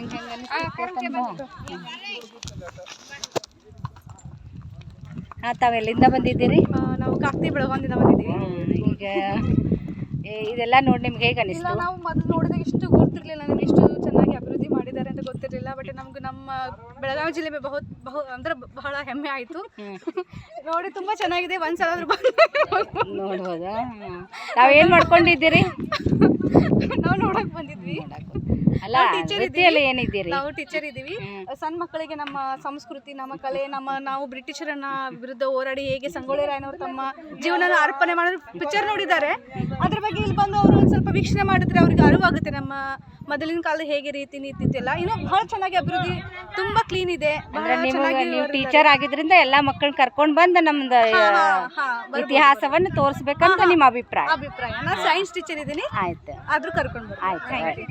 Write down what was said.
ನಿಮ್ಗೆ ಹೆಂಗೆ ಅನಿಸ್ತು? ಹಾಂ, ತಾವೆಲ್ಲಿಂದ ಬಂದಿದ್ದೀರಿ? ನಾವು ಕಾಕ್ತಿ ಬೆಳಗಾವಿಂದ ಬಂದಿದ್ದೀವಿ. ಈಗ ಇದೆಲ್ಲ ನೋಡಿ ನಿಮ್ಗೆ ಹೇಗೆ ಅನಿಸ್ತು? ನಾವು ಮೊದಲು ನೋಡಿದಾಗ ಇಷ್ಟು ಗೊತ್ತಿರಲಿಲ್ಲ, ನನಗೆ ಇಷ್ಟು ಚೆನ್ನಾಗಿ ಅಭಿವೃದ್ಧಿ ಮಾಡಿದ್ದಾರೆ ಅಂತ ಗೊತ್ತಿರಲಿಲ್ಲ. ಬಟ್ ನಮ್ಗೆ ನಮ್ಮ ಬೆಳಗಾವಿ ಜಿಲ್ಲೆ ಅಂದ್ರೆ ಬಹಳ ಹೆಮ್ಮೆ ಆಯಿತು. ನೋಡಿ ತುಂಬಾ ಚೆನ್ನಾಗಿದೆ. ಒಂದ್ಸಲ ನೋಡ್ಬೋದಾ? ನಾವೇನು ಮಾಡ್ಕೊಂಡಿದ್ದೀರಿ? ನಾವು ನೋಡಕ್ ಬಂದಿದ್ವಿ. ಅಲ್ಲ, ಏನಿದ್ದೀರಿ? ನಾವು ಟೀಚರ್ ಇದ್ದೀವಿ. ಸಣ್ಣ ಮಕ್ಕಳಿಗೆ ನಮ್ಮ ಸಂಸ್ಕೃತಿ, ನಮ್ಮ ಕಲೆ, ನಾವು ಬ್ರಿಟಿಷರನ್ನ ವಿರುದ್ಧ ಹೋರಾಡಿ ಹೇಗೆ ಸಂಗೊಳ್ಳಿ ರಾಯನವರು ತಮ್ಮ ಜೀವನ ಅರ್ಪಣೆ ಮಾಡೋ ಪಿಕ್ಚರ್ ನೋಡಿದ್ದಾರೆ. ಅದ್ರ ಬಗ್ಗೆ ಇಲ್ಲಿ ಬಂದು ಅವರು ಒಂದು ಸ್ವಲ್ಪ ವೀಕ್ಷಣೆ ಮಾಡಿದ್ರೆ ಅವ್ರಿಗೆ ಅರಿವಾಗುತ್ತೆ ನಮ್ಮ ಮೊದಲಿನ ಕಾಲ ಹೇಗೆ ರೀತಿ ನೀತಿ ಎಲ್ಲ. ಇನ್ನೂ ಬಹಳ ಚೆನ್ನಾಗಿ ಅಭಿವೃದ್ಧಿ, ತುಂಬಾ ಕ್ಲೀನ್ ಇದೆ. ನೀವು ಟೀಚರ್ ಆಗಿದ್ರಿಂದ ಎಲ್ಲಾ ಮಕ್ಕಳನ್ನ ಕರ್ಕೊಂಡ್ ಬಂದು ನಮ್ದು ಇತಿಹಾಸವನ್ನು ತೋರಿಸ್ಬೇಕಂತ ನಿಮ್ಮ ಅಭಿಪ್ರಾಯ? ನಾನು ಸೈನ್ಸ್ ಟೀಚರ್ ಇದ್ದೀನಿ. ಆಯ್ತು, ಆದ್ರೂ ಕರ್ಕೊಂಡು ಆಯ್ತು.